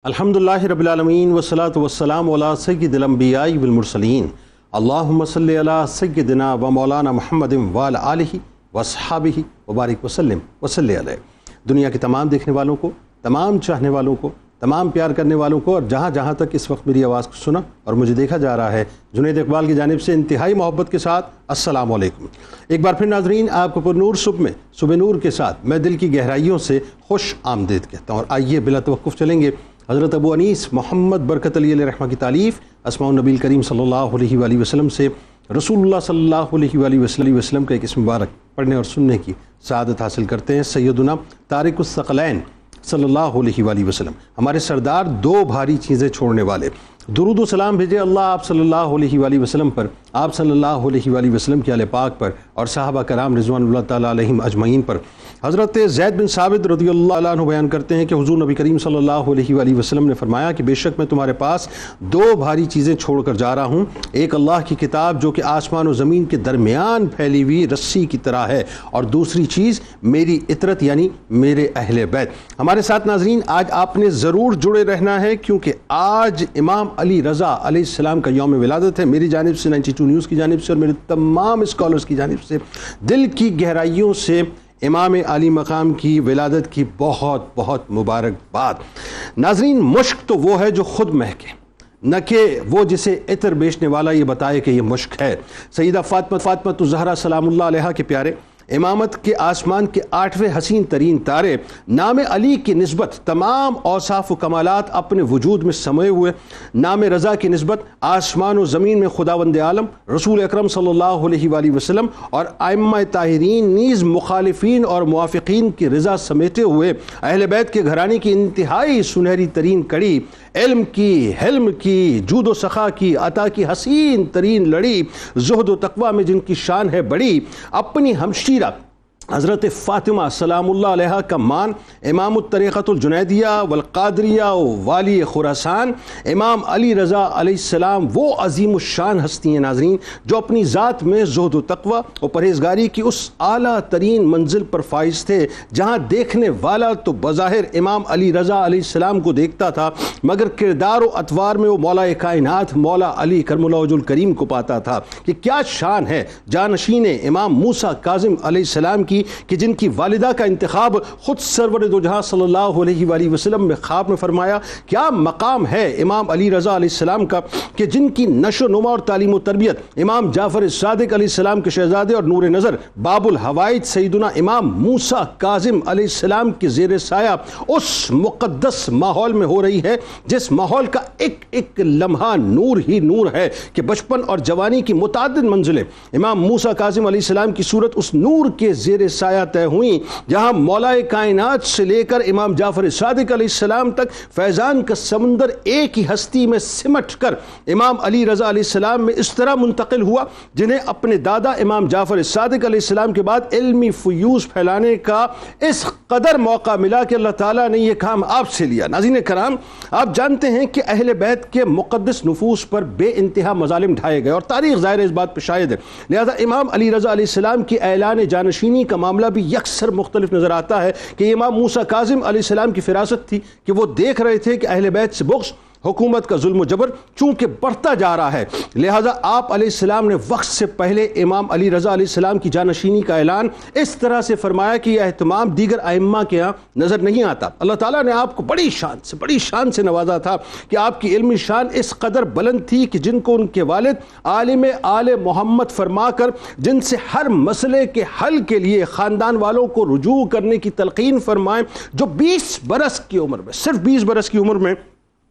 الحمدللہ رب العالمین والصلاة والسلام علی سید الانبیاء والمرسلین اللہم صلی علی سیدنا و مولانا محمد وعلی آلہ واصحابہ وبارک وسلم وصلی علیہ۔ دنیا کے تمام دیکھنے والوں کو، تمام چاہنے والوں کو، تمام پیار کرنے والوں کو، اور جہاں جہاں تک اس وقت میری آواز کو سنا اور مجھے دیکھا جا رہا ہے، جنید اقبال کی جانب سے انتہائی محبت کے ساتھ السلام علیکم۔ ایک بار پھر ناظرین، آپ کو پر نور صبح نور کے ساتھ میں دل کی گہرائیوں سے خوش آمدید کہتا ہوں، اور آئیے بلا توقف چلیں گے حضرت ابو انیس محمد برکت علی علیہ رحمہ کی تالیف اسماء النبی کریم صلی اللہ علیہ وآلہ وسلم سے رسول اللہ صلی اللہ علیہ وآلہ وسلم کا ایک اسم مبارک پڑھنے اور سننے کی سعادت حاصل کرتے ہیں۔ سیدنا طارق الثقلین صلی اللہ علیہ وآلہ وسلم، ہمارے سردار، دو بھاری چیزیں چھوڑنے والے۔ درود و سلام بھیجے اللہ آپ صلی اللہ علیہ وآلہ وسلم پر، آپ صلی اللہ علیہ وآلہ وسلم کے اہل پاک پر، اور صحابہ کرام رضوان اللہ تعالیٰ علیہم اجمعین پر۔ حضرت زید بن ثابت رضی اللہ عنہ بیان کرتے ہیں کہ حضور نبی کریم صلی اللہ علیہ وآلہ وسلم نے فرمایا کہ بے شک میں تمہارے پاس دو بھاری چیزیں چھوڑ کر جا رہا ہوں، ایک اللہ کی کتاب جو کہ آسمان و زمین کے درمیان پھیلی ہوئی رسی کی طرح ہے، اور دوسری چیز میری عطرت یعنی میرے اہل بیت۔ ہمارے ساتھ ناظرین آج آپ نے ضرور جڑے رہنا ہے، کیونکہ آج امام علی رضا علیہ السلام کا یوم ولادت ہے۔ میری جانب سے 92 نیوز کی جانب سے اور میرے تمام اسکالرز کی جانب سے دل کی گہرائیوں سے امام علی مقام کی ولادت کی بہت بہت مبارکباد۔ ناظرین، مشک تو وہ ہے جو خود مہکے، نہ کہ وہ جسے عطر بیچنے والا یہ بتائے کہ یہ مشک ہے۔ سیدہ فاطمہ الزہرا سلام اللہ علیہا کے پیارے، امامت کے آسمان کے 8ویں حسین ترین تارے، نام علی کی نسبت تمام اوصاف و کمالات اپنے وجود میں سموئے ہوئے، نام رضا کی نسبت آسمان و زمین میں خداوند عالم رسول اکرم صلی اللہ علیہ وآلہ وسلم اور ائمہ طاہرین نیز مخالفین اور موافقین کی رضا سمیٹے ہوئے اہل بیت کے گھرانے کی انتہائی سنہری ترین کڑی، علم کی، حلم کی، جود و سخا کی، عطا کی حسین ترین لڑی، زہد و تقوی میں جن کی شان ہے بڑی، اپنی ہمشیرہ حضرت فاطمہ سلام اللہ علیہا کا مان، امام الطریقۃ الجنیدیہ والقادریہ والی خراسان، امام علی رضا علیہ السلام وہ عظیم الشان ہستی ہیں ناظرین جو اپنی ذات میں زہد و تقوی اور پرہیزگاری کی اس اعلیٰ ترین منزل پر فائز تھے جہاں دیکھنے والا تو بظاہر امام علی رضا علیہ السلام کو دیکھتا تھا، مگر کردار و اطوار میں وہ مولا کائنات مولا علی کرم اللہ وجہ الکریم کو پاتا تھا۔ کہ کیا شان ہے جانشین امام موسیٰ کاظم علیہ السلام کی کہ جن کی والدہ کا انتخاب خود سرور دو جہاں صلی اللہ علیہ وآلہ وسلم میں خواب میں فرمایا۔ کیا مقام ہے امام علی رضا علیہ السلام کا کہ جن کی نشو و نما اور تعلیم و تربیت امام جعفر صادق علیہ السلام کے شہزادے اور نور نظر باب الحوائج سیدنا امام موسیٰ کاظم علیہ السلام کے زیر سایہ اس مقدس ماحول میں ہو رہی ہے جس ماحول کا ایک ایک لمحہ نور ہی نور ہے، کہ بچپن اور جوانی کی متعدد منزلیں امام موسیٰ کاظم علیہ السلام کی صورت اس نور کے زیر سایہ طے ہوئیں جہاں مولا کائنات سے لے کر امام جعفر صادق علیہ السلام تک فیضان کا سمندر ایک ہی ہستی میں سمٹ کر امام علی رضا علیہ السلام میں اس طرح منتقل ہوا جنہیں اپنے دادا امام جعفر صادق علیہ السلام کے بعد علمی فیوز پھیلانے کا اس قدر موقع ملا کہ اللہ تعالیٰ نے یہ کام آپ سے لیا۔ ناظرین کرام، آپ جانتے ہیں کہ اہل بیت کے مقدس نفوس پر بے انتہا مظالم ڈھائے گئے اور تاریخ ظاہر اس بات پہ شاہد ہے، لہذا امام علی رضا علیہ السلام کی اعلان جانشینی کا معاملہ بھی یکسر مختلف نظر آتا ہے کہ امام موسیٰ کاظم علیہ السلام کی فراست تھی کہ وہ دیکھ رہے تھے کہ اہل بیت سے بغض، حکومت کا ظلم و جبر چونکہ بڑھتا جا رہا ہے، لہذا آپ علیہ السلام نے وقت سے پہلے امام علی رضا علیہ السلام کی جانشینی کا اعلان اس طرح سے فرمایا کہ یہ اہتمام دیگر ائمہ کے ہاں نظر نہیں آتا۔ اللہ تعالیٰ نے آپ کو بڑی شان سے نوازا تھا کہ آپ کی علمی شان اس قدر بلند تھی کہ جن کو ان کے والد عالم آل محمد فرما کر جن سے ہر مسئلے کے حل کے لیے خاندان والوں کو رجوع کرنے کی تلقین فرمائیں، جو 20 برس کی عمر میں، صرف 20 برس کی عمر میں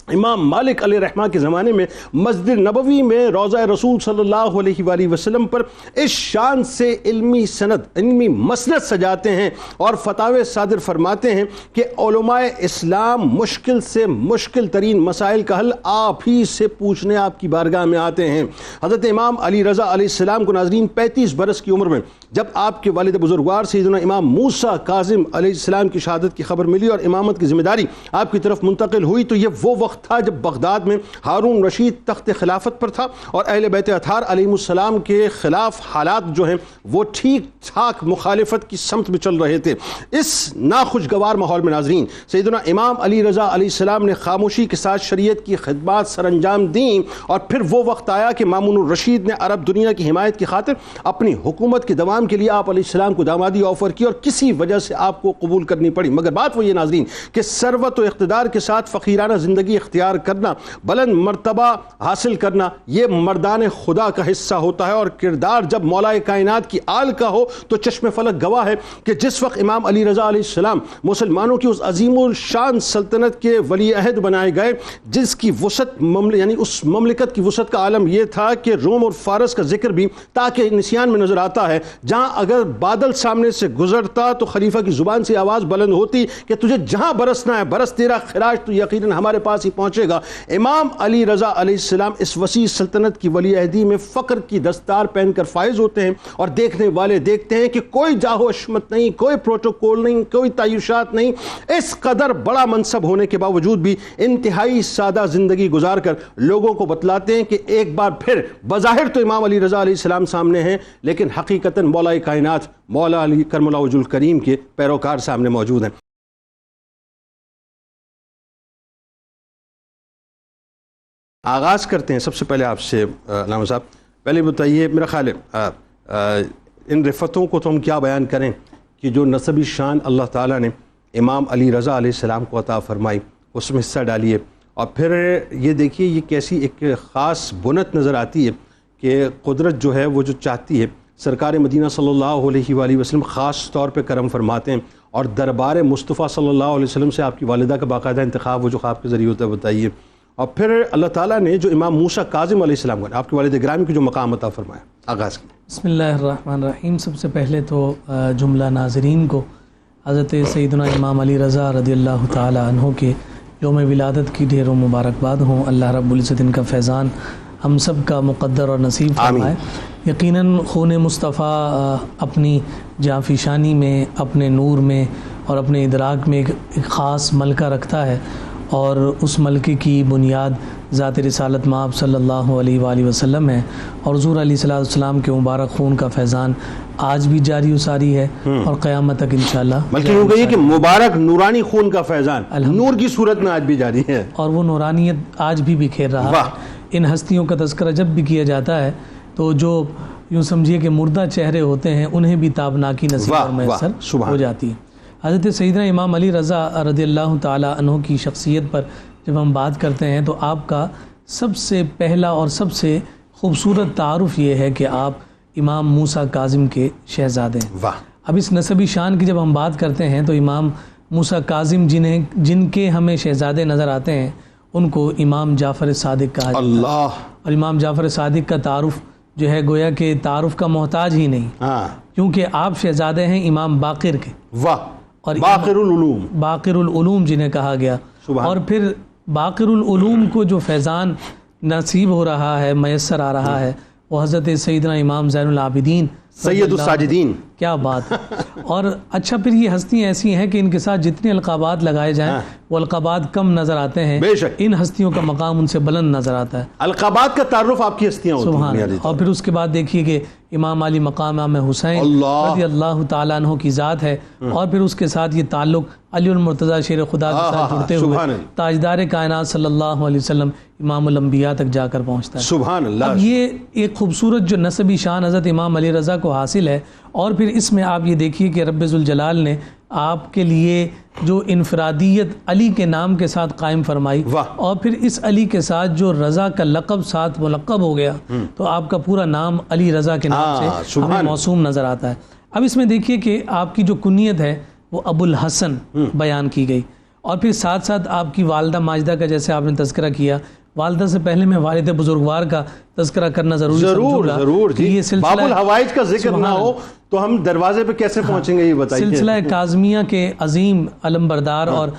امام مالک علیہ رحمہ کے زمانے میں مسجد نبوی میں روضہ رسول صلی اللہ علیہ وآلہ وسلم پر اس شان سے علمی مسند سجاتے ہیں اور فتاوے صادر فرماتے ہیں کہ علماء اسلام مشکل سے مشکل ترین مسائل کا حل آپ ہی سے پوچھنے آپ کی بارگاہ میں آتے ہیں۔ حضرت امام علی رضا علیہ السلام کو ناظرین 35 برس کی عمر میں جب آپ کے والد بزرگوار سیدنا امام موسیٰ کاظم علیہ السلام کی شہادت کی خبر ملی اور امامت کی ذمہ داری آپ کی طرف منتقل ہوئی، تو یہ وہ وقت وقت تھا جب بغداد میں ہارون رشید تخت خلافت پر تھا اور اہل بیت اطہار علیہم السلام کے خلاف حالات جو ہیں وہ ٹھیک ٹھاک مخالفت کی سمت میں چل رہے تھے۔ اس ناخوشگوار ماحول میں ناظرین سیدنا امام علی رضا علیہ السلام نے خاموشی کے ساتھ شریعت کی خدمات سر انجام دیں، اور پھر وہ وقت آیا کہ مامون الرشید نے عرب دنیا کی حمایت کی خاطر اپنی حکومت کے دوام کے لیے آپ علیہ السلام کو دامادی آفر کی، اور کسی وجہ سے آپ کو قبول کرنی پڑی۔ مگر بات وہ یہ ناظرین کہ ثروت و اقتدار کے ساتھ فقیرانہ زندگی اختیار کرنا، بلند مرتبہ حاصل کرنا، یہ مردان خدا کا حصہ ہوتا ہے، اور کردار جب مولا کائنات کی آل کا ہو تو چشم فلک گواہ ہے کہ جس وقت امام علی رضا علیہ السلام مسلمانوں کی اس عظیم الشان سلطنت کے ولی عہد بنائے گئے جس کی وسعت یعنی اس مملکت کی وسعت کا عالم یہ تھا کہ روم اور فارس کا ذکر بھی تاکہ نسیان میں نظر آتا ہے، جہاں اگر بادل سامنے سے گزرتا تو خلیفہ کی زبان سے آواز بلند ہوتی کہ تجھے جہاں برسنا ہے برس، تیرا خراج تو یقیناً ہمارے پاس ہی پہنچے گا۔ امام علی رضا علیہ السلام اس وسیع سلطنت کی ولی عہدی میں فقر کی دستار پہن کر فائز ہوتے ہیں، اور دیکھنے والے دیکھتے ہیں کہ کوئی جاہ و اشمت نہیں، کوئی پروٹوکول نہیں، کوئی تعیشات نہیں، اس قدر بڑا منصب ہونے کے باوجود بھی انتہائی سادہ زندگی گزار کر لوگوں کو بتلاتے ہیں کہ ایک بار پھر بظاہر تو امام علی رضا علیہ السلام سامنے ہیں، لیکن حقیقتاً مولا کائنات مولا علی کرم اللہ وجہ الکریم کے پیروکار سامنے موجود ہیں۔ آغاز کرتے ہیں سب سے پہلے آپ سے علامہ صاحب، پہلے بتائیے، میرا خیال ہے ان رفتوں کو تو ہم کیا بیان کریں کہ جو نسبی شان اللہ تعالیٰ نے امام علی رضا علیہ السلام کو عطا فرمائی، اس میں حصہ ڈالیے، اور پھر یہ دیکھیے یہ کیسی ایک خاص بنت نظر آتی ہے کہ قدرت جو ہے وہ جو چاہتی ہے، سرکار مدینہ صلی اللہ علیہ وآلہ وسلم خاص طور پہ کرم فرماتے ہیں، اور دربار مصطفیٰ صلی اللہ علیہ وسلم سے آپ کی والدہ کا باقاعدہ انتخاب وہ جو خواب کے ذریعے ہوتا ہے، بتائیے، اور پھر اللہ تعالیٰ نے جو امام موسیٰ کاظم علیہ السلام کو آپ کے والد گرامی کو جو مقام عطا فرمایا، آغاز کی۔ بسم اللہ الرحمن الرحیم۔ سب سے پہلے تو جملہ ناظرین کو حضرت سیدنا امام علی رضا رضی اللہ تعالی عنہ کے یوم ولادت کی ڈھیروں مبارکباد ہوں۔ اللہ رب العزت ان کا فیضان ہم سب کا مقدر اور نصیب فرمائے۔ یقیناً خون مصطفیٰ اپنی جانفشانی میں، اپنے نور میں اور اپنے ادراک میں ایک خاص ملکہ رکھتا ہے، اور اس ملکے کی بنیاد ذات رسالت مآب صلی اللہ علیہ وآلہ وسلم ہے، اور حضور علیہ السلام کے مبارک خون کا فیضان آج بھی جاری و ساری ہے اور قیامت تک انشاءاللہ، بلکہ یوں کہیے کہ مبارک نورانی خون کا فیضان نور کی صورت میں آج بھی جاری ہے، اور وہ نورانیت آج بھی بکھیر رہا ہے۔ ان ہستیوں کا تذکرہ جب بھی کیا جاتا ہے تو جو یوں سمجھیے کہ مردہ چہرے ہوتے ہیں انہیں بھی تابناکی نصیب اور میسر ہو جاتی ہے۔ حضرت سیدنا امام علی رضا رضی اللہ تعالی عنہ کی شخصیت پر جب ہم بات کرتے ہیں تو آپ کا سب سے پہلا اور سب سے خوبصورت تعارف یہ ہے کہ آپ امام موسیٰ کاظم کے شہزادے ہیں۔ اب اس نسبی شان کی جب ہم بات کرتے ہیں تو امام موسیٰ کاظم جن کے ہمیں شہزادے نظر آتے ہیں ان کو امام جعفر صادق کہا جاتا ہے، اور امام جعفر صادق کا تعارف جو ہے گویا کہ تعارف کا محتاج ہی نہیں، کیونکہ آپ شہزادے ہیں امام باقر کے، اور باقر العلوم جنہیں کہا گیا، اور پھر باقر العلوم کو جو فیضان نصیب ہو رہا ہے، میسر آ رہا ہے، وہ حضرت سیدنا امام زین العابدین سید الساجدین، کیا بات ہے۔ اور اچھا پھر یہ ہستیاں ایسی ہیں کہ ان کے ساتھ جتنے القابات لگائے جائیں وہ القابات کم نظر آتے ہیں، بے شک ان ہستیوں کا مقام ان سے بلند نظر آتا ہے، القابات کا تعارف آپ کی ہستیاں ہوتی ہیں۔ اور پھر اس کے بعد دیکھیے کہ امام علی مقام امام حسین رضی اللہ تعالیٰ عنہ کی ذات ہے، اور پھر اس کے ساتھ یہ تعلق علی المرتضیٰ شیر خدا کے ساتھ جڑتے ہوئے تاجدار کائنات صلی اللہ علیہ وسلم امام الانبیاء تک جا کر پہنچتا ہے۔ سبحان اللہ۔ اب یہ ایک خوبصورت جو نسبی شان حضرت امام علی رضا کو حاصل ہے، اور پھر اس میں آپ یہ دیکھیے کہ رب ذوالجلال نے آپ کے لیے جو انفرادیت علی کے نام کے ساتھ قائم فرمائی، اور پھر اس علی کے ساتھ جو رضا کا لقب ساتھ ملقب ہو گیا، تو آپ کا پورا نام علی رضا کے نام سے ہمیں موسوم نظر آتا ہے۔ اب اس میں دیکھیے کہ آپ کی جو کنیت ہے وہ ابو الحسن بیان کی گئی، اور پھر ساتھ ساتھ آپ کی والدہ ماجدہ کا جیسے آپ نے تذکرہ کیا، والدہ سے پہلے میں والد بزرگوار کا تذکرہ کرنا ضرور جی، یہ باب الحوائج کا ذکر نہ ہو تو ہم دروازے پہ کیسے پہنچیں گے، یہ بتائیے۔ سلسلہ کاظمیہ کے عظیم علمبردار اور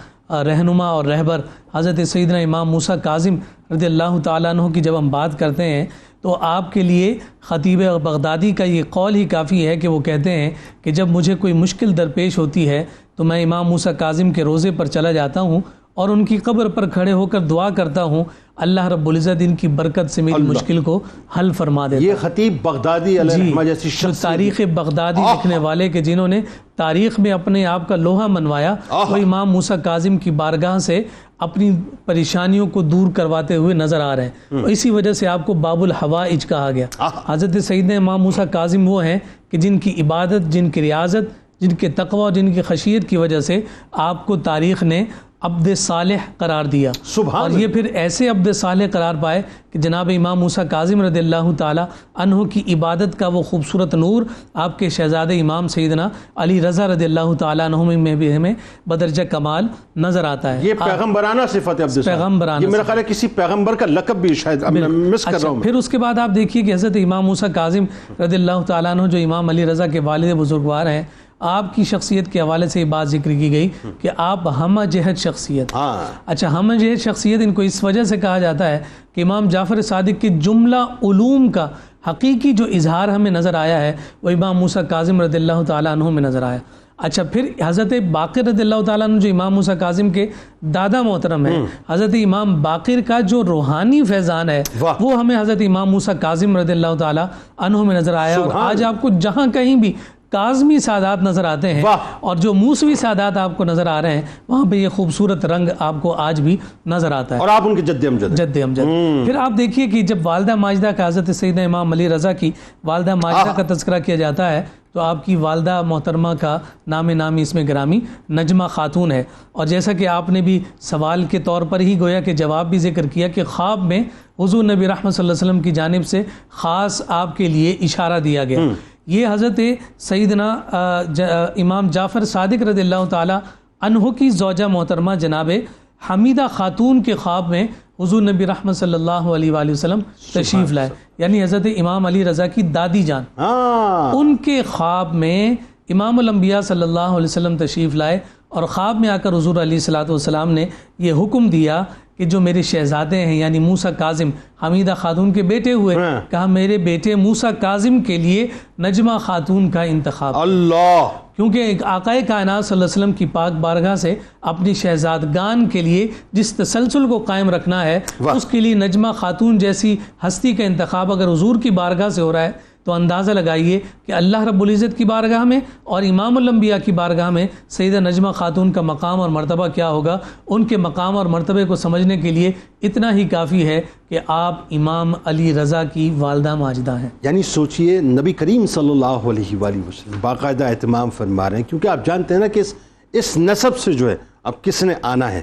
رہنما اور رہبر حضرت سیدنا امام موسیٰ کاظم رضی اللہ تعالیٰ عنہ کی جب ہم بات کرتے ہیں تو آپ کے لیے خطیب بغدادی کا یہ قول ہی کافی ہے کہ وہ کہتے ہیں کہ جب مجھے کوئی مشکل درپیش ہوتی ہے تو میں امام موسیٰ کاظم کے روضے پر چلا جاتا ہوں اور ان کی قبر پر کھڑے ہو کر دعا کرتا ہوں اللہ رب العزت ان کی برکت سے میری مشکل کو حل فرما دیتا ہے۔ یہ خطیب بغدادی علیہ الرحمہ جیسی شخص تاریخ بغدادی لکھنے والے کہ جنہوں نے تاریخ میں اپنے آپ کا لوہا منوایا، وہ امام موسیٰ کاظم کی بارگاہ سے اپنی پریشانیوں کو دور کرواتے ہوئے نظر آ رہے ہیں۔ اسی وجہ سے آپ کو باب الحوائج کہا گیا۔ حضرت سیدنا امام موسیٰ کاظم وہ ہیں کہ جن کی عبادت، جن کی ریاضت، جن کے تقوی، جن کی خشیت کی وجہ سے آپ کو تاریخ نے عبد صالح قرار دیا، اور یہ پھر ایسے عبد صالح قرار پائے کہ جناب امام موسیٰ کاظم رضی اللہ تعالی عنہ کی عبادت کا وہ خوبصورت نور آپ کے شہزادے امام سیدنا علی رضا رضی اللہ تعالی عنہ میں بھی ہمیں بدرجہ کمال نظر آتا ہے۔ یہ پیغمبرانہ صفت ہے عبد صالح، پیغمبرانہ، یہ میرا خیال ہے کسی پیغمبر کا لقب بھی شاید میں مس کر رہا ہوں۔ پھر اس کے بعد آپ دیکھیے کہ حضرت امام موسیٰ کاظم رضی اللہ تعالیٰ عنہ جو امام علی رضا کے والد بزرگوار ہیں، آپ کی شخصیت کے حوالے سے یہ بات ذکر کی گئی کہ آپ ہمہ جہت شخصیت۔ اچھا، ہمہ جہت شخصیت ان کو اس وجہ سے کہا جاتا ہے کہ امام جعفر صادق کے جملہ علوم کا حقیقی جو اظہار ہمیں نظر آیا ہے وہ امام موسیٰ کاظم رضی اللہ تعالیٰ عنہ میں نظر آیا۔ اچھا، پھر حضرت باقر رضی اللہ تعالیٰ عنہ جو امام موسیٰ کاظم کے دادا محترم ہیں، حضرت امام باقر کا جو روحانی فیضان ہے وہ ہمیں حضرت امام موسیٰ کاظم رضی اللہ تعالیٰ عنہ میں نظر آیا۔ اور آج آپ کو جہاں کہیں بھی کاظمی سادات نظر آتے ہیں اور جو موسوی سادات آپ کو نظر آ رہے ہیں، وہاں پہ یہ خوبصورت رنگ آپ کو آج بھی نظر آتا ہے، اور آپ ان کے جد امجد۔ پھر آپ دیکھیے کہ جب والدہ ماجدہ کا حضرت سیدنا امام علی رضا کی والدہ ماجدہ کا تذکرہ کیا جاتا ہے تو آپ کی والدہ محترمہ کا نامی اس میں گرامی نجمہ خاتون ہے، اور جیسا کہ آپ نے بھی سوال کے طور پر ہی گویا کہ جواب بھی ذکر کیا کہ خواب میں حضور نبی رحمت صلی اللہ علیہ وسلم کی جانب سے خاص آپ کے لیے اشارہ دیا گیا۔ یہ حضرت سیدنا امام جعفر صادق رضی اللہ تعالی عنہ کی زوجہ محترمہ جناب حمیدہ خاتون کے خواب میں حضور نبی رحمت صلی اللہ علیہ وآلہ وسلم تشریف لائے، یعنی حضرت امام علی رضا کی دادی جان، ان کے خواب میں امام الانبیاء صلی اللہ علیہ وسلم تشریف لائے، اور خواب میں آ کر حضور علیہ الصلوۃ والسلام نے یہ حکم دیا کہ جو میرے شہزادے ہیں یعنی موسیٰ کاظم، حمیدہ خاتون کے بیٹے ہوئے، کہا میرے بیٹے موسیٰ کاظم کے لیے نجمہ خاتون کا انتخاب، اللہ، کیونکہ آقائے کائنات صلی اللہ علیہ وسلم کی پاک بارگاہ سے اپنی شہزادگان کے لیے جس تسلسل کو قائم رکھنا ہے اس کے لیے نجمہ خاتون جیسی ہستی کا انتخاب اگر حضور کی بارگاہ سے ہو رہا ہے تو اندازہ لگائیے کہ اللہ رب العزت کی بارگاہ میں اور امام الانبیاء کی بارگاہ میں سیدہ نجمہ خاتون کا مقام اور مرتبہ کیا ہوگا۔ ان کے مقام اور مرتبے کو سمجھنے کے لیے اتنا ہی کافی ہے کہ آپ امام علی رضا کی والدہ ماجدہ ہیں۔ یعنی سوچئے نبی کریم صلی اللہ علیہ وآلہ وسلم باقاعدہ اہتمام فرما رہے ہیں، کیونکہ آپ جانتے ہیں نا کہ اس نسب سے جو ہے اب کس نے آنا ہے،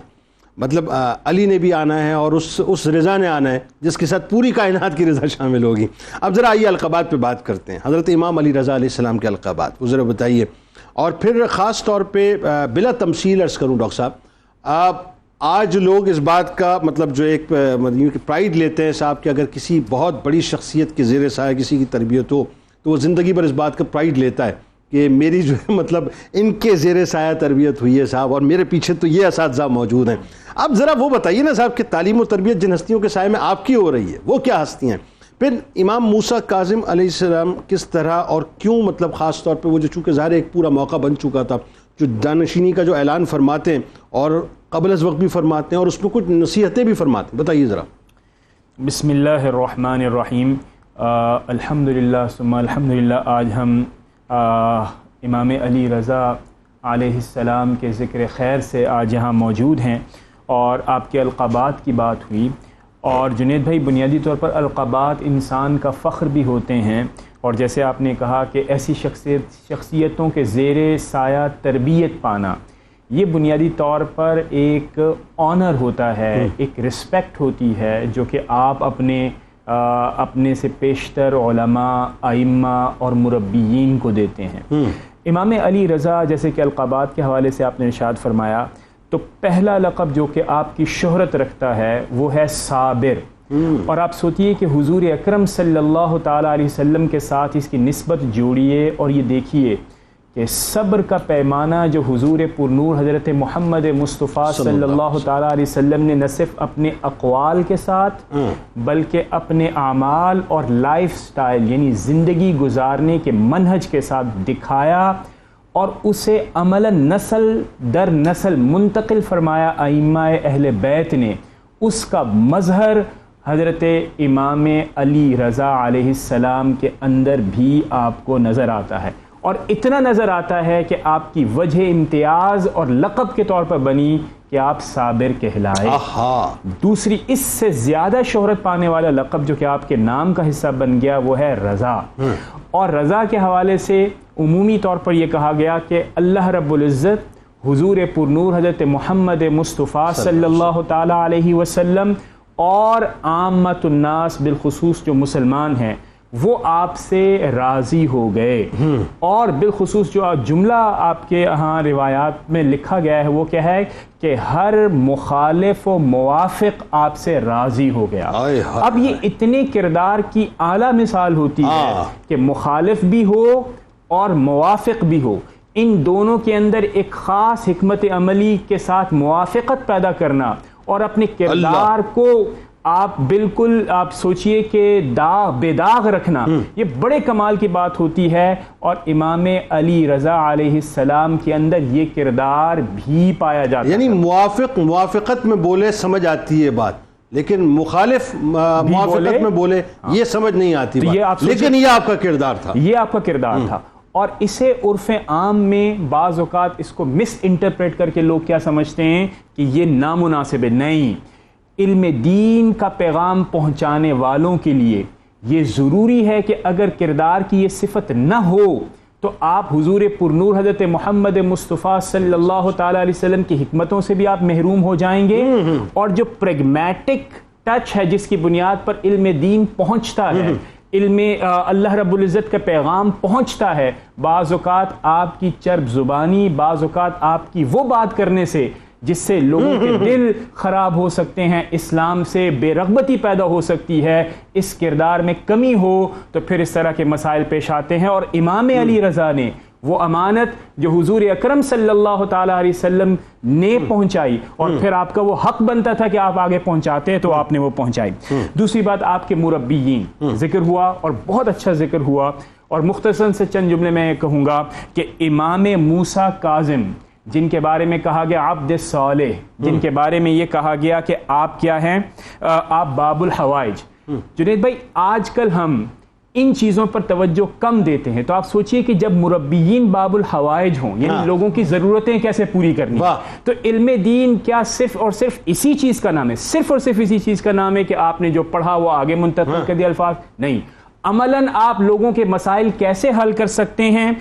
مطلب علی نے بھی آنا ہے اور اس رضا نے آنا ہے جس کے ساتھ پوری کائنات کی رضا شامل ہوگی۔ اب ذرا آئیے القابات پہ بات کرتے ہیں، حضرت امام علی رضا علیہ السلام کے القابات وہ ذرا بتائیے، اور پھر خاص طور پہ بلا تمثیل عرض کروں ڈاکٹر صاحب، آج لوگ اس بات کا مطلب جو ایک پرائیڈ لیتے ہیں صاحب کہ اگر کسی بہت بڑی شخصیت کے زیر سایہ کسی کی تربیت ہو تو وہ زندگی بھر اس بات کا پرائیڈ لیتا ہے کہ میری جو ہے مطلب ان کے زیر سایہ تربیت ہوئی ہے صاحب، اور میرے پیچھے تو یہ اساتذہ موجود ہیں۔ اب ذرا وہ بتائیے نا صاحب کہ تعلیم و تربیت جن ہستیوں کے سائے میں آپ کی ہو رہی ہے وہ کیا ہستی ہیں، پھر امام موسیٰ کاظم علیہ السلام کس طرح اور کیوں، مطلب خاص طور پہ وہ جو چونکہ ظاہر ایک پورا موقع بن چکا تھا جو جانشینی کا جو اعلان فرماتے ہیں اور قبل از وقت بھی فرماتے ہیں اور اس میں کچھ نصیحتیں بھی فرماتے ہیں، بتائیے ذرا۔ بسم اللہ الرحمن الرحیم، الحمدللہ ثم الحمدللہ۔ آج ہم امام علی رضا علیہ السلام کے ذکر خیر سے آج یہاں موجود ہیں، اور آپ کے القابات کی بات ہوئی، اور جنید بھائی بنیادی طور پر القابات انسان کا فخر بھی ہوتے ہیں، اور جیسے آپ نے کہا کہ ایسی شخصیتوں کے زیر سایہ تربیت پانا یہ بنیادی طور پر ایک آنر ہوتا ہے، ایک رسپیکٹ ہوتی ہے جو کہ آپ اپنے سے پیشتر علماء، ائمہ اور مربیین کو دیتے ہیں۔ امام علی رضا جیسے کہ القابات کے حوالے سے آپ نے ارشاد فرمایا تو پہلا لقب جو کہ آپ کی شہرت رکھتا ہے وہ ہے صابر، اور آپ سوچیے کہ حضور اکرم صلی اللہ تعالیٰ علیہ وسلم کے ساتھ اس کی نسبت جوڑیے اور یہ دیکھیے کہ صبر کا پیمانہ جو حضور پرنور حضرت محمد مصطفیٰ صلی اللہ تعالیٰ علیہ وسلم نے نہ صرف اپنے اقوال کے ساتھ بلکہ اپنے اعمال اور لائف سٹائل یعنی زندگی گزارنے کے منہج کے ساتھ دکھایا، اور اسے عملاً نسل در نسل منتقل فرمایا ائمہ اہل بیت نے، اس کا مظہر حضرت امام علی رضا علیہ السلام کے اندر بھی آپ کو نظر آتا ہے، اور اتنا نظر آتا ہے کہ آپ کی وجہ امتیاز اور لقب کے طور پر بنی کہ آپ صابر کہلائے۔ دوسری اس سے زیادہ شہرت پانے والا لقب جو کہ آپ کے نام کا حصہ بن گیا وہ ہے رضا، اور رضا کے حوالے سے عمومی طور پر یہ کہا گیا کہ اللہ رب العزت حضور پرنور حضرت محمد مصطفیٰ صلی اللہ تعالی علیہ وسلم اور عامت الناس بالخصوص جو مسلمان ہیں وہ آپ سے راضی ہو گئے، اور بالخصوص جو جملہ آپ کے ہاں روایات میں لکھا گیا ہے وہ کیا ہے کہ ہر مخالف و موافق آپ سے راضی ہو گیا۔ اب یہ اتنے کردار کی اعلیٰ مثال ہوتی ہے کہ مخالف بھی ہو اور موافق بھی ہو، ان دونوں کے اندر ایک خاص حکمت عملی کے ساتھ موافقت پیدا کرنا اور اپنے کردار کو آپ بالکل آپ سوچئے کہ بے داغ رکھنا، یہ بڑے کمال کی بات ہوتی ہے، اور امام علی رضا علیہ السلام کے اندر یہ کردار بھی پایا جاتا ہے۔ یعنی موافقت میں بولے سمجھ آتی ہے بات، لیکن مخالف موافقت میں بولے یہ سمجھ نہیں آتی بات، لیکن یہ آپ کا کردار تھا، یہ آپ کا کردار تھا۔ اور اسے عرف عام میں بعض اوقات اس کو مس انٹرپریٹ کر کے لوگ کیا سمجھتے ہیں کہ یہ نامناسب ہے۔ نہیں، علم دین کا پیغام پہنچانے والوں کے لیے یہ ضروری ہے کہ اگر کردار کی یہ صفت نہ ہو تو آپ حضور پرنور حضرت محمد مصطفیٰ صلی اللہ تعالی علیہ وسلم کی حکمتوں سے بھی آپ محروم ہو جائیں گے، اور جو پریگمیٹک ٹچ ہے جس کی بنیاد پر علم دین پہنچتا ہے، علم اللہ رب العزت کا پیغام پہنچتا ہے، بعض اوقات آپ کی چرب زبانی، بعض اوقات آپ کی وہ بات کرنے سے جس سے لوگوں کے دل خراب ہو سکتے ہیں، اسلام سے بے رغبتی پیدا ہو سکتی ہے، اس کردار میں کمی ہو تو پھر اس طرح کے مسائل پیش آتے ہیں۔ اور امام علی رضا نے وہ امانت جو حضور اکرم صلی اللہ تعالی علیہ وسلم نے پہنچائی، اور پھر آپ کا وہ حق بنتا تھا کہ آپ آگے پہنچاتے تو آپ نے وہ پہنچائی۔ دوسری بات، آپ کے مربیین ذکر ہوا اور بہت اچھا ذکر ہوا، اور مختصراً سے چند جملے میں کہوں گا کہ امام موسیٰ کاظم جن کے بارے میں کہا گیا عبد صالح، جن کے بارے میں یہ کہا گیا کہ آپ کیا ہیں، آپ باب الحوائج۔ جنید بھائی، آج کل ہم ان چیزوں پر توجہ کم دیتے ہیں، تو آپ سوچئے کہ جب مربیین باب الحوائج ہوں، یعنی لوگوں کی ضرورتیں کیسے پوری کرنی، تو علم دین کیا صرف اور صرف اسی چیز کا نام ہے؟ صرف اور صرف اسی چیز کا نام ہے کہ آپ نے جو پڑھا وہ آگے منتقل کر دیا الفاظ؟ نہیں، عملاً آپ لوگوں کے مسائل کیسے حل کر سکتے ہیں،